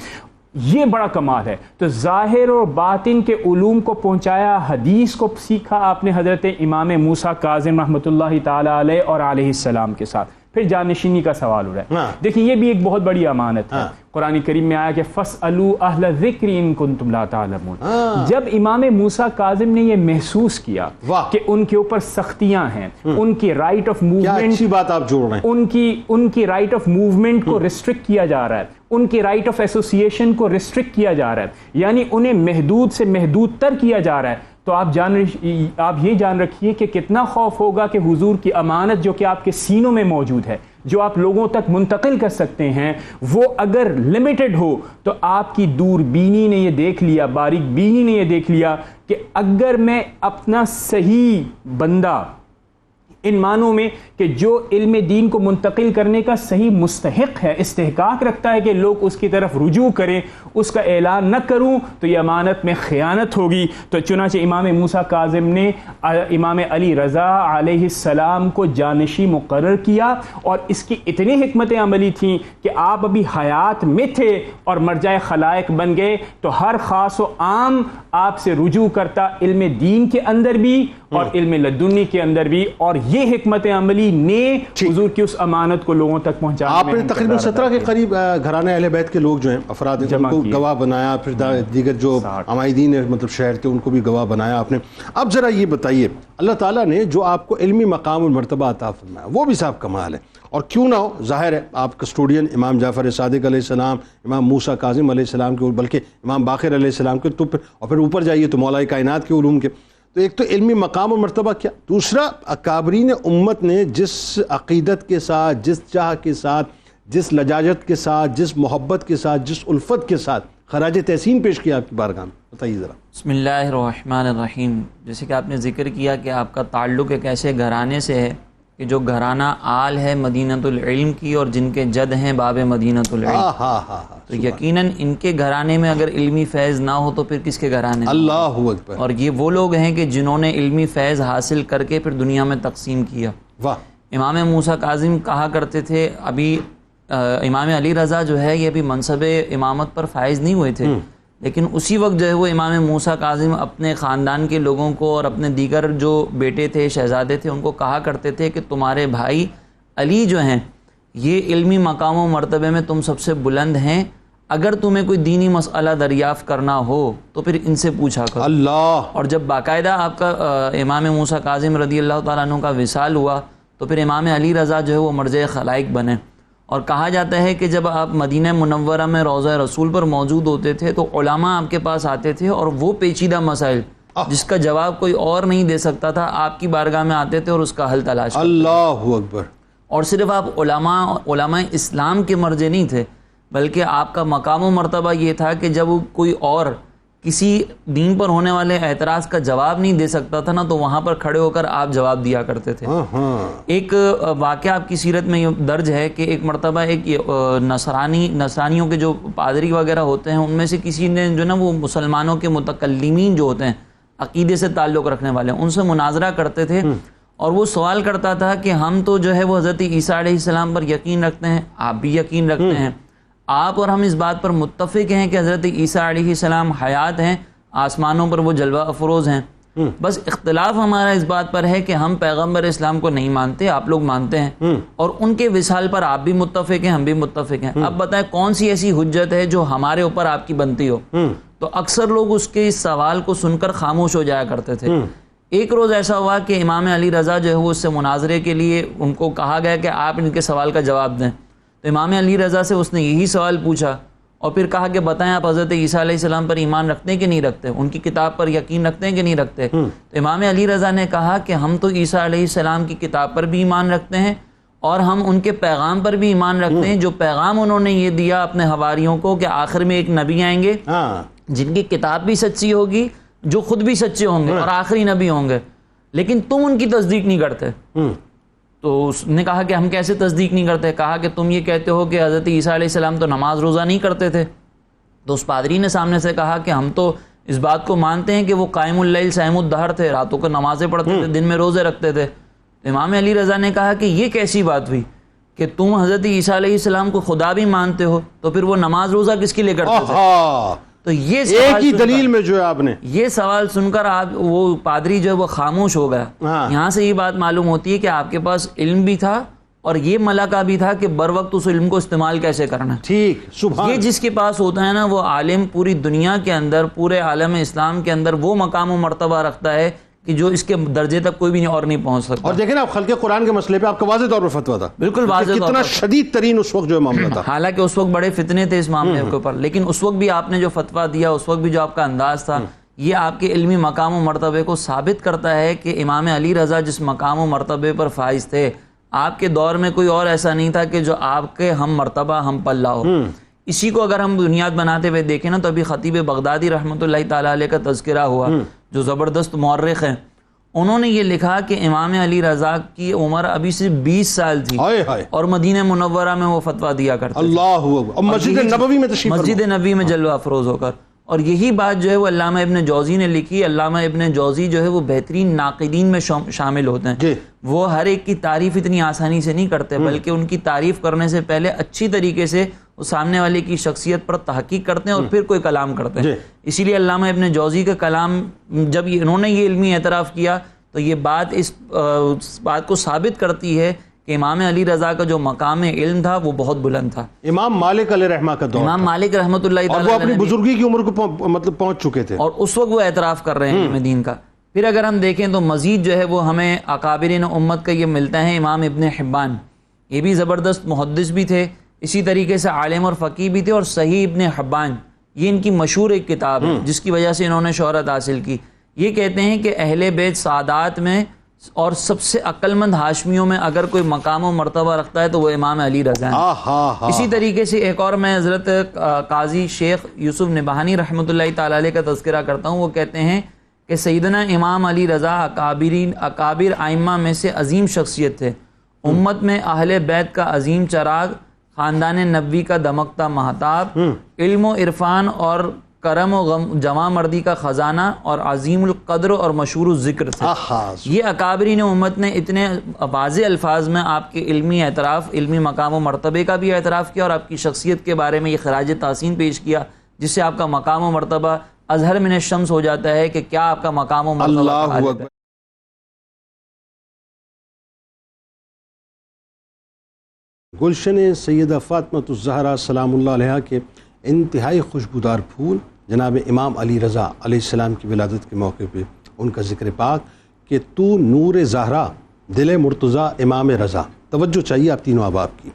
یہ بڑا کمال ہے۔ تو ظاہر اور باطن کے علوم کو پہنچایا، حدیث کو سیکھا آپ نے حضرت امام موسیٰ کاظم رحمۃ اللہ تعالی علیہ اور علیہ السلام کے ساتھ۔ پھر جانشینی کا سوال ہو رہا ہے، دیکھیں یہ بھی ایک بہت بڑی امانت ہے۔ قرآن کریم میں آیا کہ فَاسْأَلُوا أَهْلَ الذِّكْرِ إِن كُنتُمْ لَا تَعْلَمُونَ۔ جب امام موسیٰ کاظم نے یہ محسوس کیا کہ ان کے اوپر سختیاں ہیں، ان کی رائٹ آف موومنٹ، اچھی بات آپ جوڑ رہے ہیں، ان کی رائٹ آف موومنٹ کو ریسٹرکٹ کیا جا رہا ہے، ان کی رائٹ آف ایسوسیشن کو ریسٹرکٹ کیا جا رہا ہے، یعنی انہیں محدود سے محدود تر کیا جا رہا ہے، تو آپ یہ جان رکھیے کہ کتنا خوف ہوگا کہ حضور کی امانت جو کہ آپ کے سینوں میں موجود ہے، جو آپ لوگوں تک منتقل کر سکتے ہیں، وہ اگر لمیٹڈ ہو تو آپ کی دور بینی نے یہ دیکھ لیا، باریک بینی نے یہ دیکھ لیا کہ اگر میں اپنا صحیح بندہ ان معنوں میں کہ جو علم دین کو منتقل کرنے کا صحیح مستحق ہے، استحقاق رکھتا ہے کہ لوگ اس کی طرف رجوع کریں، اس کا اعلان نہ کروں تو یہ امانت میں خیانت ہوگی۔ تو چنانچہ امام موسیٰ کاظم نے امام علی رضا علیہ السلام کو جانشی مقرر کیا، اور اس کی اتنی حکمت عملی تھیں کہ آپ ابھی حیات میں تھے اور مرجع خلائق بن گئے، تو ہر خاص و عام آپ سے رجوع کرتا، علم دین کے اندر بھی اور علم لدنی کے اندر بھی، اور یہ حکمت عملی نے حضور کی اس امانت کو لوگوں تک پہنچانے میں۔ آپ نے تقریباً 17 کے قریب گھرانے اہل بیت کے لوگ جو ہیں افراد ان کو گواہ بنایا، پھر دیگر جو عمائدین مطلب شہر کے ان کو بھی گواہ بنایا آپ نے۔ اب ذرا یہ بتائیے، اللہ تعالیٰ نے جو آپ کو علمی مقام اور مرتبہ عطا فرمایا وہ بھی صاحب کمال ہے، اور کیوں نہ ہو، ظاہر ہے آپ کسٹوڈین امام جعفر صادق علیہ السلام، امام موسیٰ کاظم علیہ السلام کے، بلکہ امام باقر علیہ السلام کے، تو اور پھر اوپر جائیے تو مولا کائنات کے علوم کے، تو ایک تو علمی مقام اور مرتبہ کیا، دوسرا اکابرین امت نے جس عقیدت کے ساتھ، جس چاہ کے ساتھ، جس لجاجت کے ساتھ، جس محبت کے ساتھ، جس الفت کے ساتھ خراج تحسین پیش کیا آپ کی بارگاہ میں، بتائیے ذرا۔ بسم اللہ الرحمن الرحیم۔ جیسے کہ آپ نے ذکر کیا کہ آپ کا تعلق ایک ایسے گھرانے سے ہے کہ جو گھرانہ آل ہے مدینۃ العلم کی، اور جن کے جد ہیں باب مدینۃ العلم، تو یقیناً ان کے گھرانے میں اگر علمی فیض نہ ہو تو پھر کس کے گھرانے میں؟ اللہ اکبر۔ اور یہ وہ لوگ ہیں کہ جنہوں نے علمی فیض حاصل کر کے پھر دنیا میں تقسیم کیا۔ واہ۔ امام موسیٰ کاظم کہا کرتے تھے، ابھی امام علی رضا جو ہے یہ ابھی منصب امامت پر فائز نہیں ہوئے تھے، لیکن اسی وقت جو ہے وہ امام موسیٰ کاظم اپنے خاندان کے لوگوں کو اور اپنے دیگر جو بیٹے تھے، شہزادے تھے، ان کو کہا کرتے تھے کہ تمہارے بھائی علی جو ہیں یہ علمی مقام و مرتبے میں تم سب سے بلند ہیں، اگر تمہیں کوئی دینی مسئلہ دریافت کرنا ہو تو پھر ان سے پوچھا کرو۔ اللہ۔ اور جب باقاعدہ آپ کا امام موسیٰ کاظم رضی اللہ تعالیٰ عنہ کا وصال ہوا تو پھر امام علی رضا جو ہے وہ مرجع خلائق بنے، اور کہا جاتا ہے کہ جب آپ مدینہ منورہ میں روضہ رسول پر موجود ہوتے تھے تو علماء آپ کے پاس آتے تھے، اور وہ پیچیدہ مسائل جس کا جواب کوئی اور نہیں دے سکتا تھا آپ کی بارگاہ میں آتے تھے اور اس کا حل تلاش کرتے۔ اللہ اکبر۔ اور صرف آپ علماء اسلام کے مرجع نہیں تھے، بلکہ آپ کا مقام و مرتبہ یہ تھا کہ جب کوئی اور کسی دین پر ہونے والے اعتراض کا جواب نہیں دے سکتا تھا نا، تو وہاں پر کھڑے ہو کر آپ جواب دیا کرتے تھے۔ ایک واقعہ آپ کی سیرت میں یہ درج ہے کہ ایک مرتبہ ایک نصرانیوں کے جو پادری وغیرہ ہوتے ہیں ان میں سے کسی نے جو نا وہ مسلمانوں کے متکلمین جو ہوتے ہیں، عقیدے سے تعلق رکھنے والے، ان سے مناظرہ کرتے تھے، اور وہ سوال کرتا تھا کہ ہم تو جو ہے وہ حضرت عیسیٰ علیہ السلام پر یقین رکھتے ہیں، آپ بھی یقین رکھتے ہیں، آپ اور ہم اس بات پر متفق ہیں کہ حضرت عیسیٰ علیہ السلام حیات ہیں، آسمانوں پر وہ جلوہ افروز ہیں، بس اختلاف ہمارا اس بات پر ہے کہ ہم پیغمبر اسلام کو نہیں مانتے، آپ لوگ مانتے ہیں، اور ان کے وصال پر آپ بھی متفق ہیں، ہم بھی متفق ہیں، اب بتائیں کون سی ایسی حجت ہے جو ہمارے اوپر آپ کی بنتی ہو؟ تو اکثر لوگ اس کے اس سوال کو سن کر خاموش ہو جایا کرتے تھے۔ ایک روز ایسا ہوا کہ امام علی رضا جو ہے وہ اس سے مناظرے کے لیے ان کو کہا گیا کہ آپ ان کے سوال کا جواب دیں، تو امام علی رضا سے اس نے یہی سوال پوچھا اور پھر کہا کہ بتائیں آپ حضرت عیسیٰ علیہ السلام پر ایمان رکھتے ہیں کہ نہیں رکھتے، ان کی کتاب پر یقین رکھتے ہیں کہ نہیں رکھتے؟ تو امام علی رضا نے کہا کہ ہم تو عیسیٰ علیہ السلام کی کتاب پر بھی ایمان رکھتے ہیں، اور ہم ان کے پیغام پر بھی ایمان رکھتے ہیں، جو پیغام انہوں نے یہ دیا اپنے حواریوں کو کہ آخر میں ایک نبی آئیں گے جن کی کتاب بھی سچی ہوگی، جو خود بھی سچے ہوں گے اور آخری نبی ہوں گے، لیکن تم ان کی تصدیق نہیں کرتے۔ تو اس نے کہا کہ ہم کیسے تصدیق نہیں کرتے؟ کہا کہ تم یہ کہتے ہو کہ حضرت عیسیٰ علیہ السلام تو نماز روزہ نہیں کرتے تھے، تو اس پادری نے سامنے سے کہا کہ ہم تو اس بات کو مانتے ہیں کہ وہ قائم اللیل صائم الدہر تھے، راتوں کو نمازیں پڑھتے تھے، دن میں روزے رکھتے تھے۔ امام علی رضا نے کہا کہ یہ کیسی بات ہوئی کہ تم حضرت عیسیٰ علیہ السلام کو خدا بھی مانتے ہو، تو پھر وہ نماز روزہ کس کے لیے کرتے تھے؟ تو یہ ایک ہی دلیل میں جو ہے آپ نے یہ سوال سن کر آپ وہ پادری جو ہے وہ خاموش ہو گیا۔ یہاں سے یہ بات معلوم ہوتی ہے کہ آپ کے پاس علم بھی تھا اور یہ ملکہ بھی تھا کہ بر وقت اس علم کو استعمال کیسے کرنا ہے۔ ٹھیک، سبحان۔ یہ جس کے پاس ہوتا ہے نا وہ عالم پوری دنیا کے اندر، پورے عالم اسلام کے اندر وہ مقام و مرتبہ رکھتا ہے کہ جو اس کے درجے تک کوئی بھی اور نہیں پہنچ سکتا۔ اور دیکھیں نا آپ خلق قرآن کے مسئلے پہ آپ کا واضح طور پر فتویٰ تھا، بالکل واضح طور پر، کتنا شدید ترین اس وقت جو معاملہ تھا، حالانکہ اس وقت بڑے فتنے تھے اس معاملے کے اوپر، لیکن اس وقت بھی آپ نے جو فتویٰ دیا، اس وقت بھی جو آپ کا انداز تھا، یہ آپ کے علمی مقام و مرتبے کو ثابت کرتا ہے کہ امام علی رضا جس مقام و مرتبے پر فائز تھے، آپ کے دور میں کوئی اور ایسا نہیں تھا کہ جو آپ کے ہم مرتبہ ہم پلہ ہو۔ اسی کو اگر ہم بنیاد بناتے ہوئے دیکھیں نا تو ابھی خطیب بغدادی رحمۃ اللہ تعالیٰ علیہ کا تذکرہ ہوا، جو زبردست مورخ ہیں، انہوں نے یہ لکھا کہ امام علی رضا کی عمر ابھی صرف 20 سال تھی اور مدینہ منورہ میں وہ فتویٰ دیا کرتے، اللہ اکبر، مسجد نبوی میں تشریف، مسجد نبوی میں جلوہ افروز ہو کر۔ اور یہی بات جو ہے وہ علامہ ابن جوزی نے لکھی۔ علامہ ابن جوزی جو ہے وہ بہترین ناقدین میں شامل ہوتے ہیں، وہ ہر ایک کی تعریف اتنی آسانی سے نہیں کرتے، بلکہ ان کی تعریف کرنے سے پہلے اچھی طریقے سے اس سامنے والے کی شخصیت پر تحقیق کرتے ہیں اور پھر کوئی کلام کرتے ہیں۔ اسی لیے علامہ ابن جوزی کا کلام جب انہوں نے یہ علمی اعتراف کیا تو یہ بات اس بات کو ثابت کرتی ہے کہ امام علی رضا کا جو مقام علم تھا وہ بہت بلند تھا۔ امام مالک علیہ رحمہ کا دور، امام مالک رحمۃ اللہ تعالیٰ، اور وہ اپنی بزرگی کی عمر کو مطلب پہنچ چکے تھے، اور اس وقت وہ اعتراف کر رہے ہیں علم دین کا۔ پھر اگر ہم دیکھیں تو مزید جو ہے وہ ہمیں اکابرین امت کا یہ ملتا ہے۔ امام ابن حبان یہ بھی زبردست محدث بھی تھے، اسی طریقے سے عالم اور فقیہ بھی تھے، اور صحیح ابن حبان یہ ان کی مشہور ایک کتاب ہے جس کی وجہ سے انہوں نے شہرت حاصل کی۔ یہ کہتے ہیں کہ اہل بیت سادات میں اور سب سے عقل مند ہاشمیوں میں اگر کوئی مقام و مرتبہ رکھتا ہے تو وہ امام علی رضا ہیں۔ اسی طریقے سے ایک اور میں حضرت قاضی شیخ یوسف نبہانی رحمۃ اللہ تعالی علیہ کا تذکرہ کرتا ہوں۔ وہ کہتے ہیں کہ سیدنا امام علی رضا اکابر ائمہ میں سے عظیم شخصیت تھے، امت میں اہل بیت کا عظیم چراغ، خاندان نبوی کا دمکتا مہتاب، علم و عرفان اور کرم و جمع مردی کا خزانہ اور عظیم القدر اور مشہور الذکر تھے۔ یہ اکابرین امت نے اتنے واضح الفاظ میں آپ کے علمی اعتراف، علمی مقام و مرتبے کا بھی اعتراف کیا اور آپ کی شخصیت کے بارے میں یہ خراج تحسین پیش کیا، جس سے آپ کا مقام و مرتبہ اظہر من الشمس ہو جاتا ہے کہ کیا آپ کا مقام و مرتبہ۔ اللہ اکبر۔ گلشن سیدہ فاطمہ الزہرا سلام اللہ علیہا کے انتہائی خوشبودار پھول جناب امام علی رضا علیہ السلام کی ولادت کے موقع پہ ان کا ذکر پاک کہ تو نور زہرا دل مرتضیٰ امام رضا۔ توجہ چاہیے آپ تینوں احباب کی۔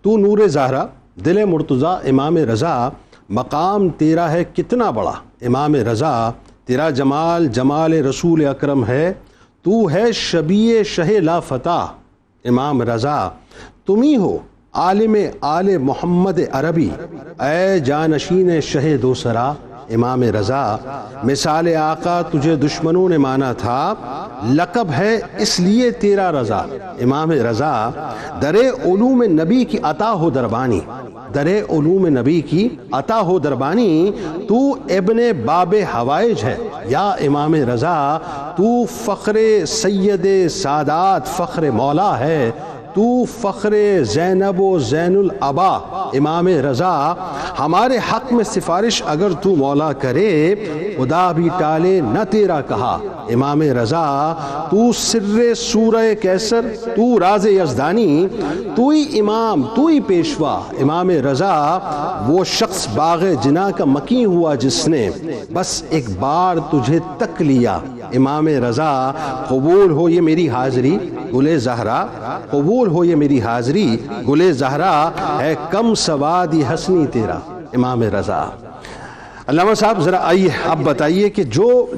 تو نور زہرا دل مرتضیٰ امام رضا، مقام تیرا ہے کتنا بڑا امام رضا، تیرا جمال جمال رسول اکرم ہے، تو ہے شبیہ شہ لا فتح امام رضا، تم ہی ہو عالم آل محمد عربی، اے جانشین شہ دوسرا امام رضا، مثال آقا تجھے دشمنوں نے مانا تھا، لقب ہے اس لیے تیرا رضا امام رضا، در علوم نبی کی عطا ہو دربانی، در علوم نبی کی عطا ہو دربانی، تو ابن باب حوائج ہے یا امام رضا، تو فخر سید سادات فخر مولا ہے، تو فخر زینب و زین العبا امام رضا، ہمارے حق میں سفارش اگر تو مولا کرے، خدا بھی ٹالے نہ تیرا کہا امام رضا، تو سر سورہ کیسر، تو راز یزدانی، تو ہی امام، تو ہی پیشوا امام رضا، وہ شخص باغ جنا کا مکی ہوا جس نے بس ایک بار تجھے تک لیا امام رضا، قبول ہو یہ میری حاضری گل زہرا، قبول ہو یہ میری حاضری گل زہرا، ہے کم سوادی حسنی تیرا امام رضا۔ علامہ صاحب ذرا آئیے اب بتائیے کہ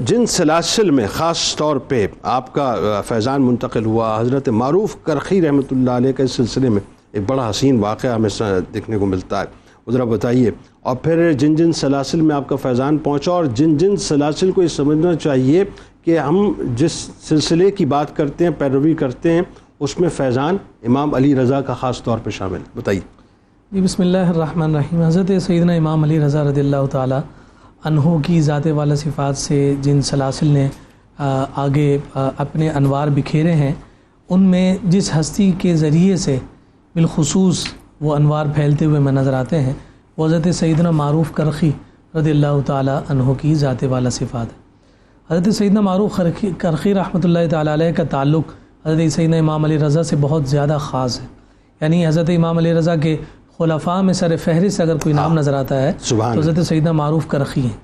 جن سلاسل میں خاص طور پہ آپ کا فیضان منتقل ہوا، حضرت معروف کرخی رحمۃ اللہ علیہ کے سلسلے میں ایک بڑا حسین واقعہ ہمیں دیکھنے کو ملتا ہے، ذرا بتائیے، اور پھر جن سلاسل میں آپ کا فیضان پہنچا اور جن سلاسل کو یہ سمجھنا چاہیے کہ ہم جس سلسلے کی بات کرتے ہیں، پیروی کرتے ہیں، اس میں فیضان امام علی رضا کا خاص طور پہ شامل، بتائیے۔ جی بسم اللہ الرحمن الرحیم۔ حضرت سیدنا امام علی رضا رضی اللہ تعالی عنہ کی ذات والا صفات سے جن سلاسل نے آگے اپنے انوار بکھیرے ہیں، ان میں جس ہستی کے ذریعے سے بالخصوص وہ انوار پھیلتے ہوئے میں نظر آتے ہیں، وہ حضرت سیدنا معروف کرخی رضی اللہ تعالی عنہ کی ذات والا صفات ہے۔ حضرت سیدنا معروف کرخی رحمۃ اللہ تعالی علیہ کا تعلق حضرت سیدنا امام علی رضا سے بہت زیادہ خاص ہے، یعنی حضرت امام علی رضا کے خلفاء میں سر فہرست اگر کوئی نام نظر آتا ہے تو حضرت سیدنا معروف کرخی ہیں۔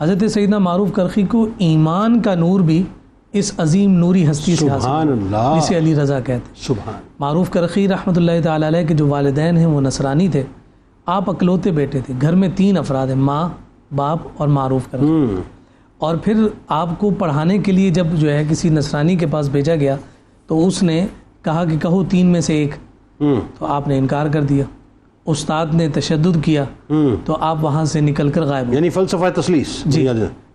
حضرت سیدنا معروف کرخی کو ایمان کا نور بھی اس عظیم نوری ہستی سے حاصل ہے جسے علی رضا کہتے ہیں۔ معروف کرخی رحمۃ اللہ تعالی علیہ کے جو والدین ہیں وہ نصرانی تھے، آپ اکلوتے بیٹے تھے، گھر میں 3 افراد ہیں، ماں، باپ اور معروف کرخی، اور پھر آپ کو پڑھانے کے لیے جب جو ہے کسی نصرانی کے پاس بھیجا گیا تو اس نے کہا کہ کہو 3 میں سے ایک، تو آپ نے انکار کر دیا، استاد نے تشدد کیا تو آپ وہاں سے نکل کر غائب ہو، یعنی فلسفہ تسلیس، جی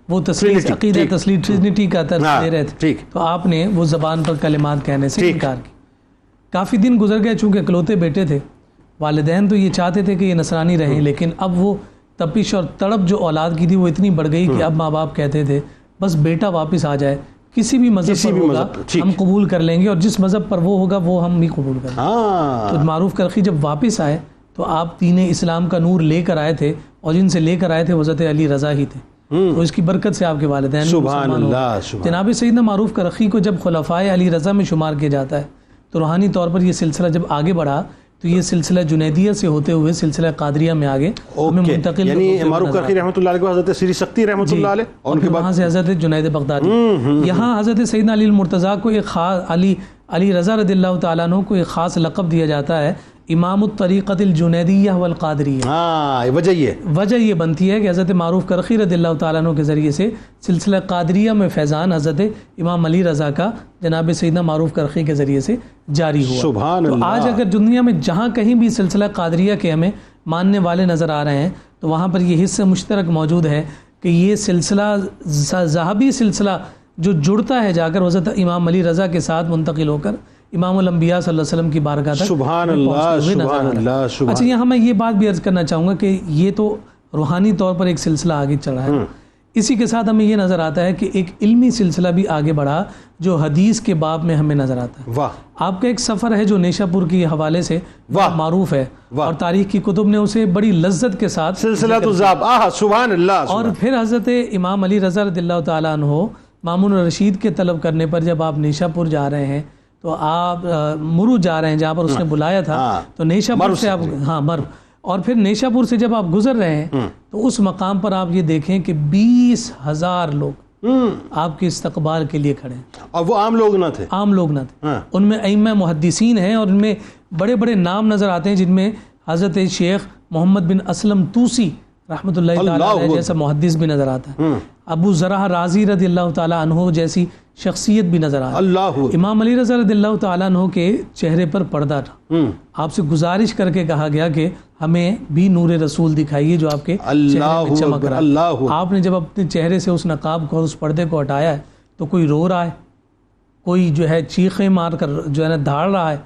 وہ تسلیس عقیدہ تسلیس ٹرینٹی کا درس دے رہے تھے، تو آپ نے وہ زبان پر کلمات کہنے سے انکار کی۔ کافی دن گزر گئے، چونکہ اکلوتے بیٹے تھے، والدین تو یہ چاہتے تھے کہ یہ نصرانی رہیں، لیکن اب وہ تپش اور تڑپ جو اولاد کی تھی وہ اتنی بڑھ گئی کہ اب ماں باپ کہتے تھے بس بیٹا واپس آ جائے، کسی بھی مذہب پر ہوگا ہم قبول کر لیں گے، اور جس مذہب پر وہ ہوگا وہ ہم بھی قبول کریں گے۔ تو معروف کرخی جب واپس آئے تو آپ دین اسلام کا نور لے کر آئے تھے، اور جن سے لے کر آئے تھے وہ حضرت علی رضا ہی تھے، تو اس کی برکت سے آپ کے والدین سبحان اللہ۔ جناب سیدنا معروف کرخی کو جب خلفائے علی رضا میں شمار کیا جاتا ہے تو روحانی طور پر یہ سلسلہ جب آگے بڑھا تو یہ سلسلہ جنیدیہ سے ہوتے ہوئے سلسلہ قادریہ میں آگے ہمیں منتقل، یعنی معروف کرخی رحمۃ اللہ علیہ کو حضرت سری سختی رحمۃ اللہ علیہ، اور ان کے بعد وہاں سے حضرت جنید بغدادی، یہاں حضرت سیدنا علی المرتضیٰ کو ایک خاص علی رضا رضی اللہ تعالیٰ عنہ کو ایک خاص لقب دیا جاتا ہے، امام الطریقۃ الجنیدیہ والقادریہ. ہاں وجہ یہ بنتی ہے کہ حضرت معروف کرخی رضی اللہ تعالیٰ عنہ کے ذریعے سے سلسلہ قادریہ میں فیضان حضرت امام علی رضا کا جناب سیدنا معروف کرخی کے ذریعے سے جاری ہوا. سبحان اللہ. تو آج اگر دنیا میں جہاں کہیں بھی سلسلہ قادریہ کے ہمیں ماننے والے نظر آ رہے ہیں تو وہاں پر یہ حصہ مشترک موجود ہے کہ یہ سلسلہ ذہبی سلسلہ جو جڑتا ہے جا کر حضرت امام علی رضا کے ساتھ منتقل ہو کر امام الانبیاء صلی اللہ علیہ وسلم کی بارگاہ تک سبحان اللہ سبحان اللہ. اچھا یہاں میں یہ بات بھی عرض کرنا چاہوں گا کہ یہ تو روحانی طور پر ایک سلسلہ آگے چڑھا ہے. اسی کے ساتھ ہمیں یہ نظر آتا ہے کہ ایک علمی سلسلہ بھی آگے بڑھا جو حدیث کے باب میں ہمیں نظر آتا ہے. آپ کا ایک سفر ہے جو نیشا پور کے حوالے سے معروف ہے اور تاریخ کی کتب نے اسے بڑی لذت کے ساتھ سلسلہ الذهب. سبحان اللہ. اور پھر حضرت امام علی رضا رضی اللہ تعالیٰ عنہ مامون الرشید کے طلب کرنے پر جب آپ نیشا پور جا رہے ہیں تو آپ مرو جا رہے ہیں جہاں پر اس نے بلایا تھا تو نیشا پور سے آپ مرو اور پھر نیشا پور سے جب آپ گزر رہے ہیں تو اس مقام پر آپ یہ دیکھیں کہ 20,000 لوگ آپ کے استقبال کے لیے کھڑے ہیں. اور وہ عام لوگ نہ تھے. ان میں ائمہ محدثین ہیں اور ان میں بڑے بڑے نام نظر آتے ہیں جن میں حضرت شیخ محمد بن اسلم توسی رحمۃ اللہ تعالیٰ علیہ جیسا محدث بھی نظر آتا ہے. ابو ذرہ رازی رضی اللہ تعالیٰ عنہ جیسی شخصیت بھی نظر آتا ہے. امام علی رضا رضی اللہ تعالیٰ عنہ کے چہرے پر پردہ تھا. آپ سے گزارش کر کے کہا گیا کہ ہمیں بھی نور رسول دکھائیے جو آپ کے چہرے میں چمک رہا ہے. آپ نے جب اپنے چہرے سے اس نقاب کو اس پردے کو ہٹایا ہے تو کوئی رو رہا ہے, کوئی جو ہے چیخیں مار کر جو ہے نا دھاڑ رہا ہے,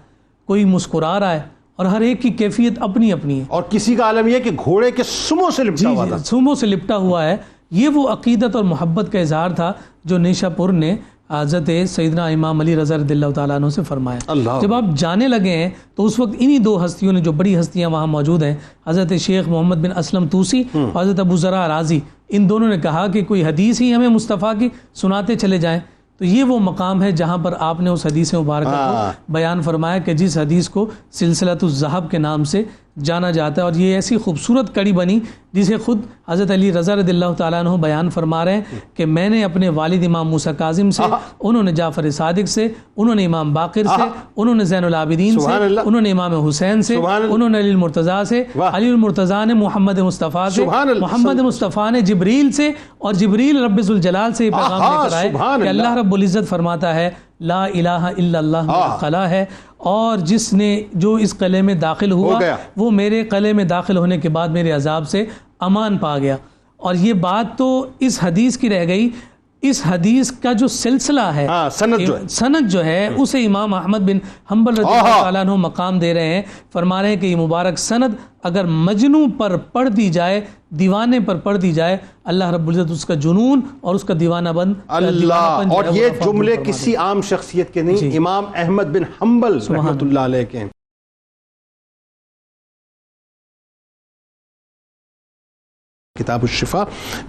کوئی مسکرا رہا ہے اور ہر ایک کی کیفیت اپنی اپنی ہے. اور کسی کا عالم یہ کہ گھوڑے کے سموں سے لپٹا ہوا تھا. سموں سے لپٹا ہوا ہے. یہ وہ عقیدت اور محبت کا اظہار تھا جو نیشا پور نے حضرت سیدنا امام علی رضا رضی اللہ تعالیٰ عنہ سے فرمایا. جب آپ جانے لگے ہیں تو اس وقت انہی دو ہستیوں نے, جو بڑی ہستیاں وہاں موجود ہیں, حضرت شیخ محمد بن اسلم توسی اور حضرت ابو ذرہ رازی, ان دونوں نے کہا کہ کوئی حدیث ہی ہمیں مصطفیٰ کی سناتے چلے جائیں. تو یہ وہ مقام ہے جہاں پر آپ نے اس حدیث مبارکہ کو بیان فرمایا کہ جس حدیث کو سلسلۃ الذهب کے نام سے جانا جاتا ہے. اور یہ ایسی خوبصورت کڑی بنی جسے خود حضرت علی رضا رضی اللہ تعالیٰ عنہ بیان فرما رہے ہیں کہ میں نے اپنے والد امام موسیٰ کاظم سے, انہوں نے جعفر صادق سے, انہوں نے امام باقر سے, انہوں نے زین العابدین سے, انہوں نے امام حسین سے, انہوں نے علی المرتضیٰ سے, علی المرتضیٰ نے محمد مصطفیٰ سے, محمد مصطفیٰ نے جبریل سے, اور جبریل رب ذوالجلال سے یہ پیغام لے کر آئے کہ اللہ رب العزت فرماتا ہے لا الہ الا اللہ میرا قلعہ ہے, اور جس نے جو اس قلعے میں داخل ہوا وہ میرے قلعے میں داخل ہونے کے بعد میرے عذاب سے امان پا گیا. اور یہ بات تو اس حدیث کی رہ گئی. اس حدیث کا جو سلسلہ ہے, سند جو ہے اسے امام احمد بن حنبل رضی اللہ تعالیٰ عنہ مقام دے رہے ہیں. فرما رہے ہیں کہ یہ مبارک سند اگر مجنوں پر پڑھ دی جائے, دیوانے پر پڑھ دی جائے, اللہ رب العزت اس کا جنون اور اس کا دیوانہ بند اللہ. اور یہ جملے کسی عام شخصیت کے نہیں, امام احمد بن حنبل رحمۃ اللہ علیہ کے ہیں. کتاب الشفا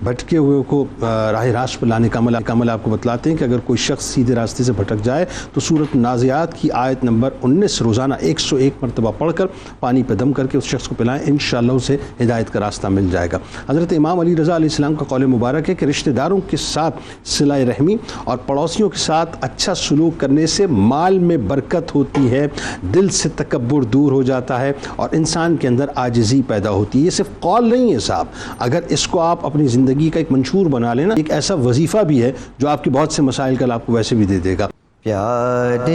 بھٹکے ہوئے کو راہ راست پر لانے کا عمل آپ کو بتلاتے ہیں کہ اگر کوئی شخص سیدھے راستے سے بھٹک جائے تو سورۃ نازعات کی آیت نمبر 19 روزانہ 101 مرتبہ پڑھ کر پانی پہ دم کر کے اس شخص کو پلائیں, انشاءاللہ اسے ہدایت کا راستہ مل جائے گا. حضرت امام علی رضا علیہ السلام کا قول مبارک ہے کہ رشتہ داروں کے ساتھ صلہ رحمی اور پڑوسیوں کے ساتھ اچھا سلوک کرنے سے مال میں برکت ہوتی ہے, دل سے تکبر دور ہو جاتا ہے اور انسان کے اندر عاجزی پیدا ہوتی ہے. یہ صرف قول نہیں ہے صاحب, اگر اس کو آپ اپنی زندگی کا ایک منشور بنا لینا, ایک ایسا وظیفہ بھی ہے جو آپ کے بہت سے مسائل کل آپ کو ویسے بھی دے دے گا. پیارے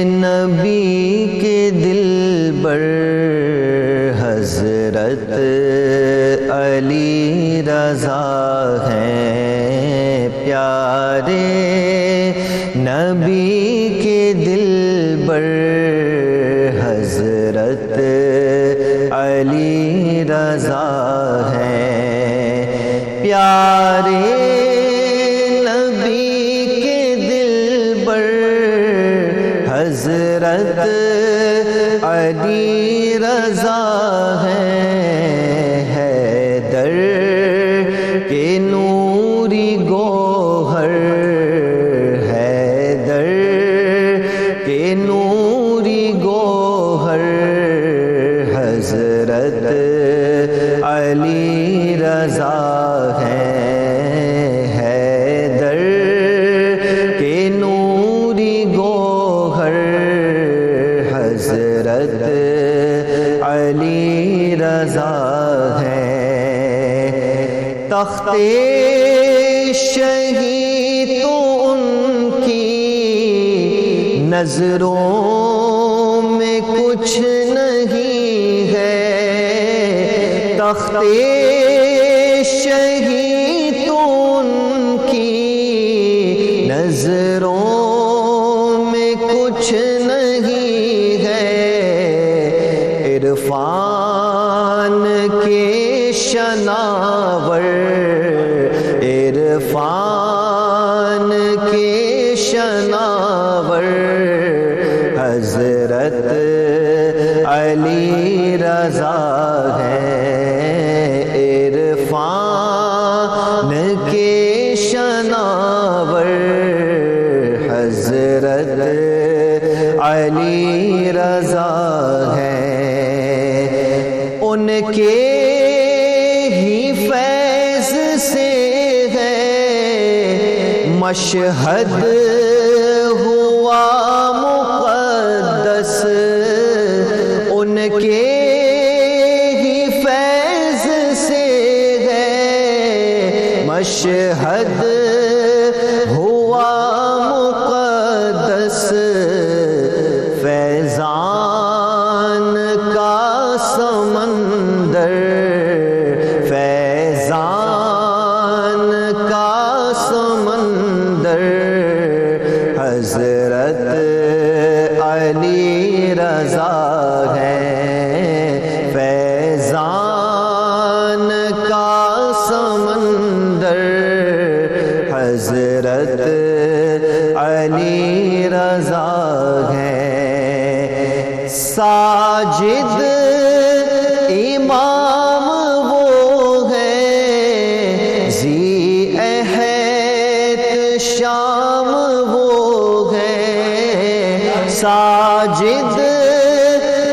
نبی کے دلبر حضرت علی رضا ہیں, پیارے نبی کے دلبر حضرت علی رضا ہیں, پیارے نبی کے دلبر حضرت علی رضا ہیں, حیدر کے نوری گوہر, حیدر کے نوری گوہر حضرت علی رضا ہیں, حیدر کے نوری گوہر حضرت حضرت علی رضا ہے، تخت شہید تو ان کی نظروں میں کچھ نہیں ہے، تخت شہید تو ان کی نظروں میں کچھ نہیں ہے، عرفان کے شناور، عرفان کے شناور حضرت علی رضا ہے، عرفان کے شناور حضرت علی رضا ہے، ان کے ہی فیض سے ہے مشہد ہوا مقدس، ان کے ہی فیض سے ہے مشہد ہوا مقدس، فیضان کا سمندر، فیضان کا سمندر حضرت علی رضا ہے، فیضان کا سمندر حضرت علی رضا ہے، ساجد امام وہ ہے ذی عہد شام وہ ہے، ساجد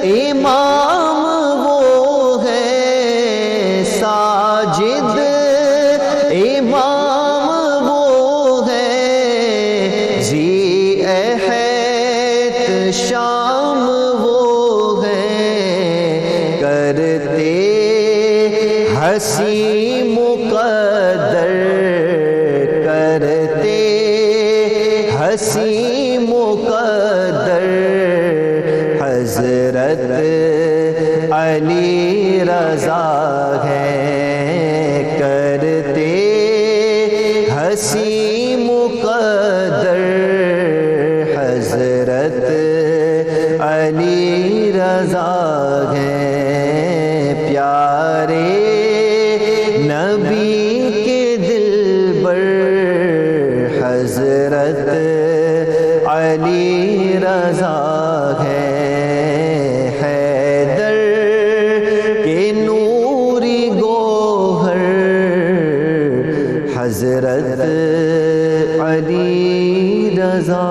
امام وہ ہے، ساجد امام وہ ہے ذی عہد شام وہ ہے، کرتے ہنسی مقدر، کرتے ہنسی مقدر حضرت علی رضا ہے، کرتے ہنسی مقدر حضرت علی رضا ہے، پیارے نبی کے دلبر حضرت علی رضا ہے، حیدر کے نوری گوہر حضرت علی رضا